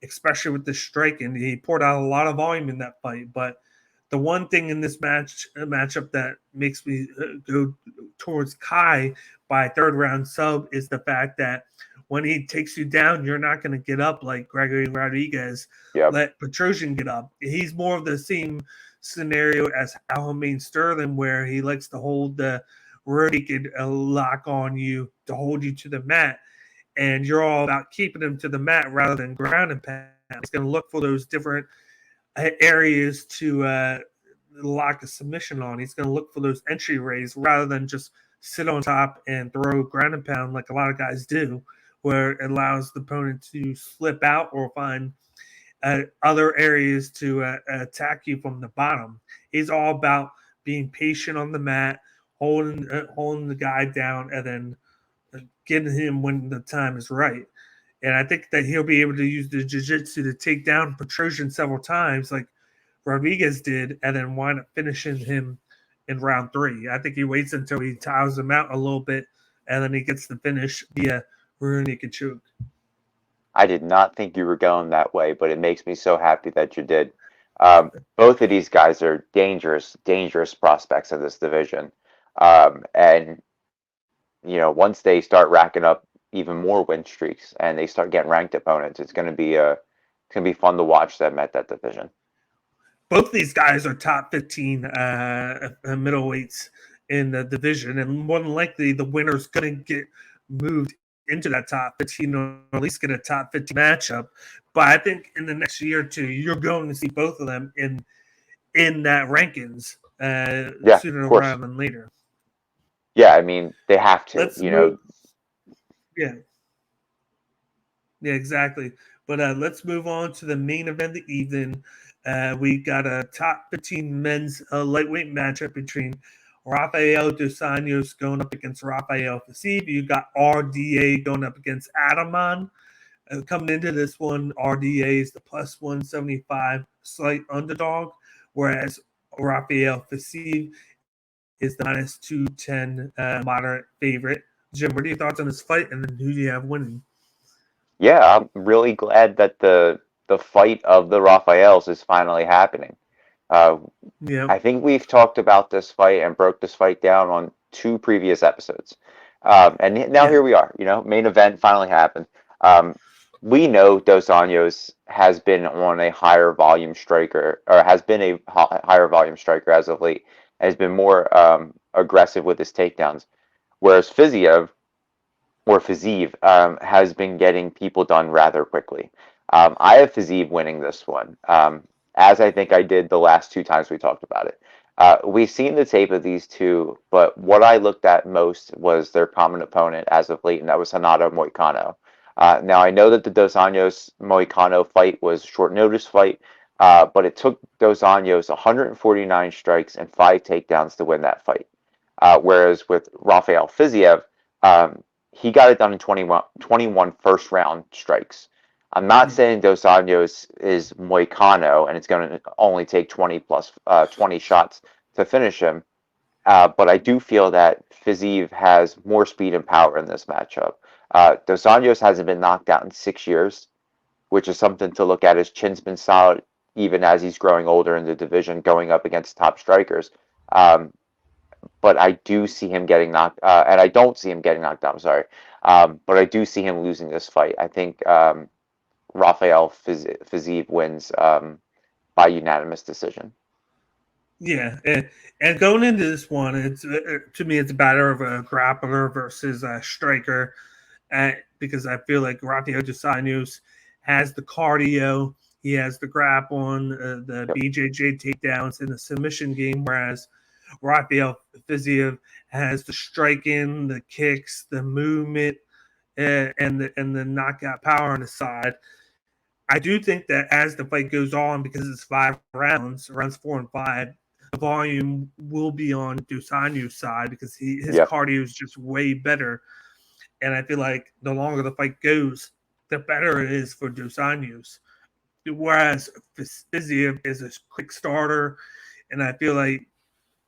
Speaker 1: especially with the striking. He poured out a lot of volume in that fight, but the one thing in this matchup that makes me go towards Kai by third round sub is the fact that when he takes you down, you're not going to get up like Gregory Rodriguez
Speaker 2: Yep.
Speaker 1: let Petrosyan get up. He's more of the same scenario as Aljamain Sterling, where he likes to hold the rear naked lock on you to hold you to the mat, and you're all about keeping him to the mat rather than ground and pound. He's going to look for those different areas to lock a submission on. He's going to look for those entry rays rather than just sit on top and throw ground and pound like a lot of guys do, where it allows the opponent to slip out or find other areas to attack you from the bottom. He's all about being patient on the mat, holding the guy down, and then getting him when the time is right. And I think that he'll be able to use the jiu-jitsu to take down Petrosyan several times, like Rodriguez did, and then wind up finishing him in round 3. I think he waits until he tires him out a little bit, and then he gets the finish via rear naked choke.
Speaker 2: I did not think you were going that way, but it makes me so happy that you did. Both of these guys are dangerous, dangerous prospects in this division. And once they start racking up even more win streaks and they start getting ranked opponents, it's gonna be fun to watch them at that division.
Speaker 1: Both these guys are top 15 middleweights in the division, and more than likely the winner's going to get moved into that top 15 or at least get a top 15 matchup. But I think in the next year or two, you're going to see both of them in that rankings. sooner rather than later.
Speaker 2: Yeah, I mean, they have to,
Speaker 1: Let's move. Yeah. Yeah, exactly. But let's move on to the main event of the evening. We got a top 15 men's lightweight matchup between Rafael dos Anjos going up against Rafael Fiziev. You got RDA going up against Armen. Coming into this one, RDA is the plus 175 slight underdog, whereas Rafael Fiziev is the minus 210 moderate favorite. Jim, what are your thoughts on this fight, and then who do you have winning?
Speaker 2: Yeah, I'm really glad that the fight of the Rafaels is finally happening. Uh,
Speaker 1: Yeah.
Speaker 2: I think we've talked about this fight and broke this fight down on 2 previous episodes. And now here we are, main event finally happened. We know Dos Anjos has been on a higher volume striker, or has been a higher volume striker as of late, has been more aggressive with his takedowns, whereas Fiziev has been getting people done rather quickly. I have Fiziev winning this one, as I think I did the last 2 times we talked about it. We've seen the tape of these two, but what I looked at most was their common opponent as of late, and that was Renato Moicano. Now, I know that the Dos Anjos Moicano fight was a short notice fight, but it took Dos Anjos 149 strikes and 5 takedowns to win that fight. Whereas with Rafael Fiziev, he got it done in 21 first round strikes. I'm not saying Dos Anjos is Moicano and it's going to only take 20 shots to finish him. But I do feel that Fiziev has more speed and power in this matchup. Dos Anjos hasn't been knocked out in 6 years, which is something to look at. His chin's been solid even as he's growing older in the division, going up against top strikers. But I do see him getting knocked, and I don't see him getting knocked out. I'm sorry, but I do see him losing this fight. I think Rafael Fiziev wins by unanimous decision.
Speaker 1: Yeah, and going into this one, it's to me, it's a matter of a grappler versus a striker, because I feel like Rafael dos Anjos has the cardio, he has the grappling, the BJJ takedowns, and the submission game, whereas Rafael Fiziev has the striking, the kicks, the movement, and the knockout power on the side. I do think that as the fight goes on, because it's 5 rounds 4 and 5, the volume will be on Dos Anjos' side because his cardio is just way better. And I feel like the longer the fight goes, the better it is for Dos Anjos. Whereas Fiziev is a quick starter, and I feel like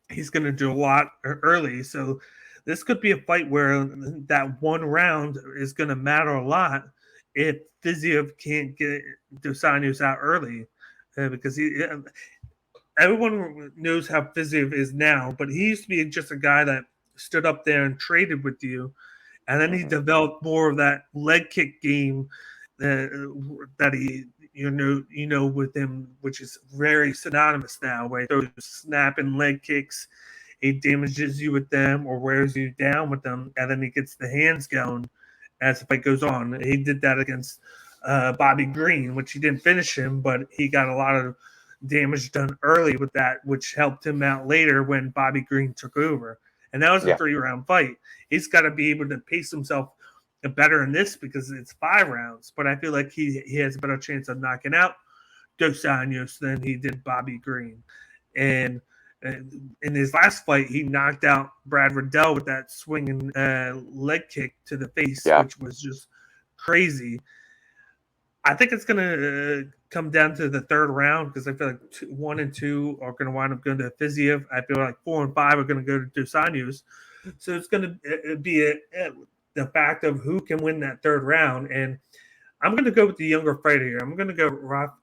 Speaker 1: he's going to do a lot early. So this could be a fight where that one round is going to matter a lot if Fiziev can't get Dos Anjos out early, because everyone knows how Fiziev is now, but he used to be just a guy that stood up there and traded with you, and then he developed more of that leg kick game that he with him, which is very synonymous now, where he throws snapping leg kicks, he damages you with them or wears you down with them, and then he gets the hands going as the fight goes on. He did that against Bobby Green, which he didn't finish him, but he got a lot of damage done early with that, which helped him out later when Bobby Green took over. And that was a 3-round fight. He's got to be able to pace himself better in this because it's 5 rounds. But I feel like he has a better chance of knocking out Dos Anjos than he did Bobby Green. And in his last fight, he knocked out Brad Riddell with that swinging leg kick to the face, which was just crazy. I think it's going to come down to the 3rd round because I feel like 1 and 2 are going to wind up going to Fiziev. I feel like 4 and 5 are going to go to Dos Anjos. So it's going to be the fact of who can win that 3rd round. And I'm going to go with the younger fighter here. I'm going to go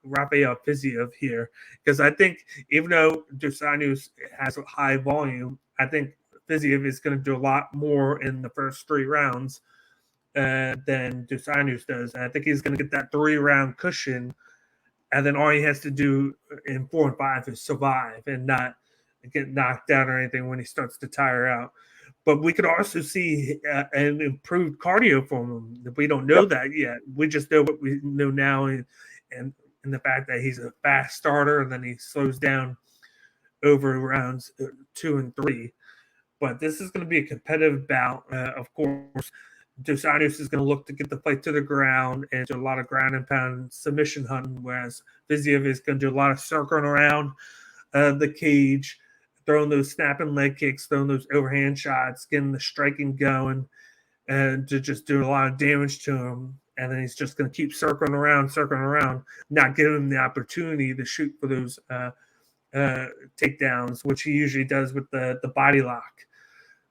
Speaker 1: Rafael Fiziev here because I think even though Dos Anjos has a high volume, I think Fiziev is going to do a lot more in the first 3 rounds than Dos Anjos does. And I think he's going to get that 3-round cushion, and then all he has to do in 4 and 5 is survive and not get knocked down or anything when he starts to tire out. But we could also see an improved cardio from him. We don't know that yet. We just know what we know now, and the fact that he's a fast starter and then he slows down over rounds 2 and 3. But this is going to be a competitive bout. Of course, Dos Anjos is going to look to get the fight to the ground and do a lot of ground and pound submission hunting, whereas Fiziev is going to do a lot of circling around the cage, throwing those snapping leg kicks, throwing those overhand shots, getting the striking going, and to just do a lot of damage to him. And then he's just going to keep circling around, not giving him the opportunity to shoot for those takedowns, which he usually does with the body lock.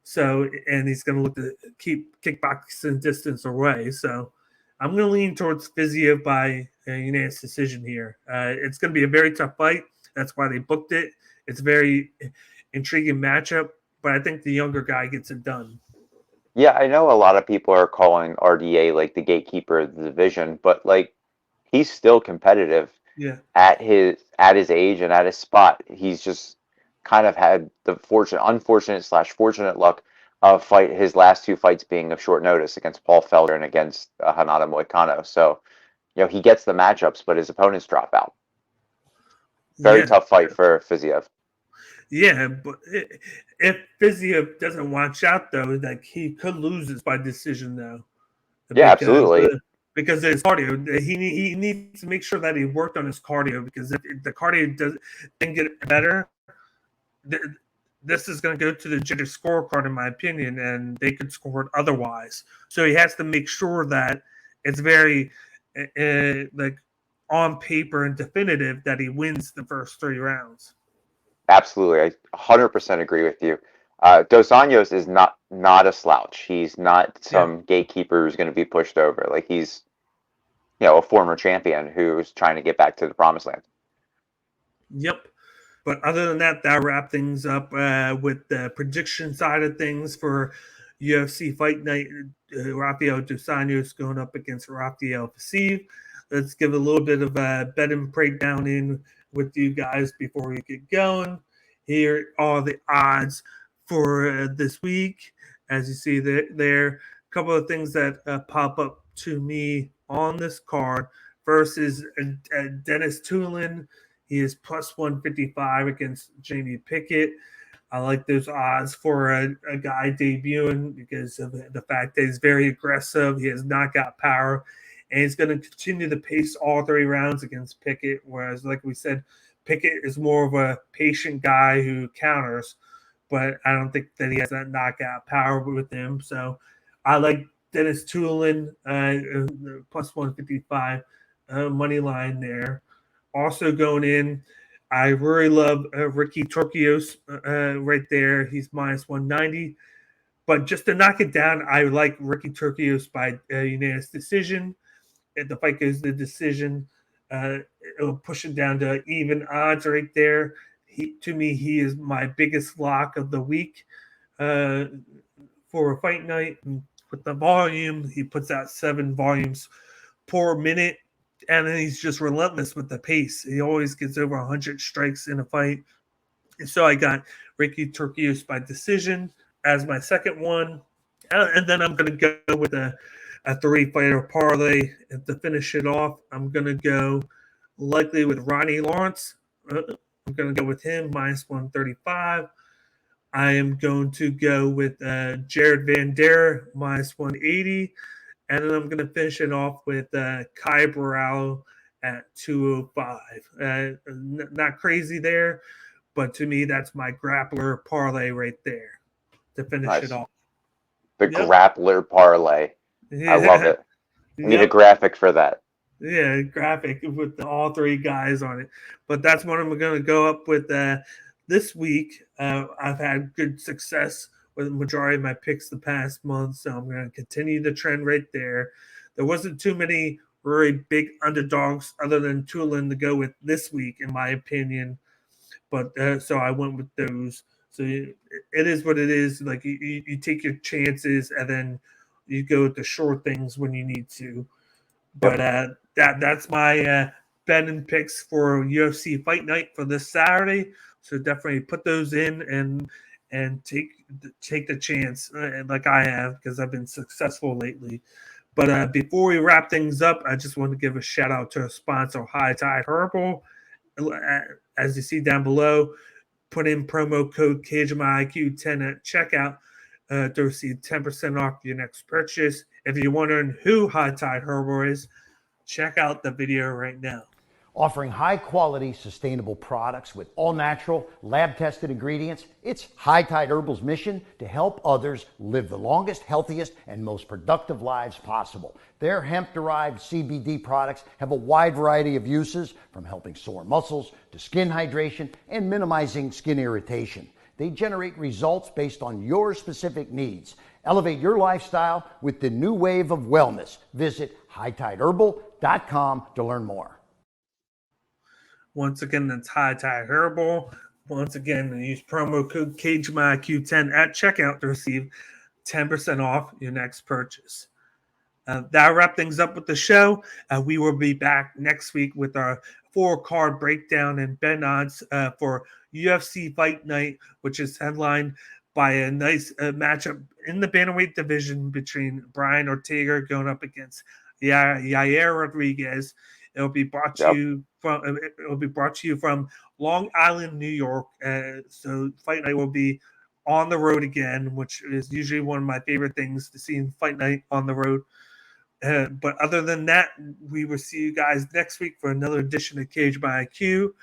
Speaker 1: So, and he's going to look to keep kickboxing distance away. So, I'm going to lean towards Fiziev by a unanimous decision here. It's going to be a very tough fight. That's why they booked it. It's a very intriguing matchup, but I think the younger guy gets it done.
Speaker 2: Yeah, I know a lot of people are calling RDA like the gatekeeper of the division, but like he's still competitive
Speaker 1: Yeah.
Speaker 2: at his age and at his spot. He's just kind of had the unfortunate luck of his last 2 fights being of short notice against Paul Felder and against Hanada Moicano. So, he gets the matchups, but his opponents drop out. Very tough fight for Fiziev.
Speaker 1: Yeah, but if Fiziev doesn't watch out, though, like he could lose this by decision, though.
Speaker 2: Yeah, absolutely.
Speaker 1: Because his cardio, he needs to make sure that he worked on his cardio. Because if the cardio didn't get better, this is going to go to the judges' scorecard, in my opinion, and they could score it otherwise. So he has to make sure that it's very like on paper and definitive that he wins the first 3 rounds.
Speaker 2: Absolutely, I 100% agree with you. Dos Anjos is not a slouch. He's not some gatekeeper who's going to be pushed over. Like he's, a former champion who's trying to get back to the promised land.
Speaker 1: Yep. But other than that, that'll wrap things up with the prediction side of things for UFC Fight Night. Rafael Dos Anjos going up against Rafael Fiziev. Let's give a little bit of a betting breakdown in with you guys before we get going. Here are the odds for this week. As you see there, a couple of things that pop up to me on this card. First is Dennis Tulin. He is plus 155 against Jamie Pickett. I like those odds for a guy debuting because of the fact that he's very aggressive. He has knockout power, and he's going to continue to pace all 3 rounds against Pickett, whereas, like we said, Pickett is more of a patient guy who counters, but I don't think that he has that knockout power with him. So I like Dennis Tulin, plus 155 money line there. Also going in, I really love Ricky Turcios right there. He's minus 190. But just to knock it down, I like Ricky Turcios by unanimous decision. If the fight goes to decision, it'll push it down to even odds right there. To me, he is my biggest lock of the week for a fight night. And with the volume, he puts out 7 volumes per minute. And then he's just relentless with the pace. He always gets over 100 strikes in a fight. And so I got Ricky Turcios by decision as my second one. And then I'm going to go with a 3-fighter parlay. And to finish it off, I'm going to go likely with Ronnie Lawrence. I'm going to go with him, minus 135. I am going to go with Jared Van Der, minus 180. And then I'm going to finish it off with Kai Borralho at 205. Not crazy there, but to me, that's my grappler parlay right there to finish it off.
Speaker 2: The grappler parlay. Yeah. I love it. I need a graphic for that.
Speaker 1: Yeah, graphic with all 3 guys on it. But that's what I'm going to go up with this week. I've had good success with the majority of my picks the past month, so I'm going to continue the trend right there. There wasn't too many really big underdogs other than Tulin to go with this week, in my opinion. But so I went with those. So it is what it is. Like you take your chances, and then you go with the short things when you need to. But that's my betting picks for UFC Fight Night for this Saturday. So definitely put those in and take the chance like I have, because I've been successful lately. But before we wrap things up, I just want to give a shout out to our sponsor, High Tide Herbal. As you see down below, put in promo code CageMyIQ10 at checkout to receive 10% off your next purchase. If you're wondering who High Tide Herbal is, check out the video right now.
Speaker 3: Offering high-quality, sustainable products with all-natural, lab-tested ingredients, it's High Tide Herbal's mission to help others live the longest, healthiest, and most productive lives possible. Their hemp-derived CBD products have a wide variety of uses, from helping sore muscles to skin hydration and minimizing skin irritation. They generate results based on your specific needs. Elevate your lifestyle with the new wave of wellness. Visit hightideherbal.com to learn more.
Speaker 1: Once again, that's High Tide Herbal. Once again, use promo code CageMyIQ10 at checkout to receive 10% off your next purchase. That'll wrap things up with the show. We will be back next week with our 4-card breakdown and bet odds for UFC Fight Night, which is headlined by a nice matchup in the bantamweight division between Brian Ortega going up against Yair Rodriguez. It'll be brought to you from Long Island, New York. So Fight Night will be on the road again, which is usually one of my favorite things to see in Fight Night on the road. But other than that, we will see you guys next week for another edition of Cage by IQ.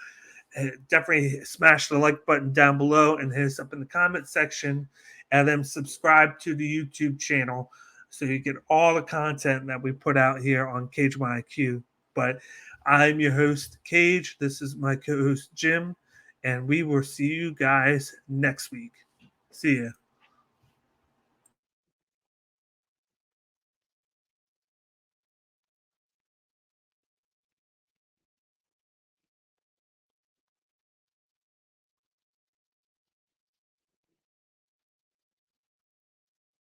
Speaker 1: Definitely smash the like button down below and hit us up in the comment section, and then subscribe to the YouTube channel so you get all the content that we put out here on Cage by IQ. But I'm your host, Cage. This is my co-host, Jim, and we will see you guys next week. See ya.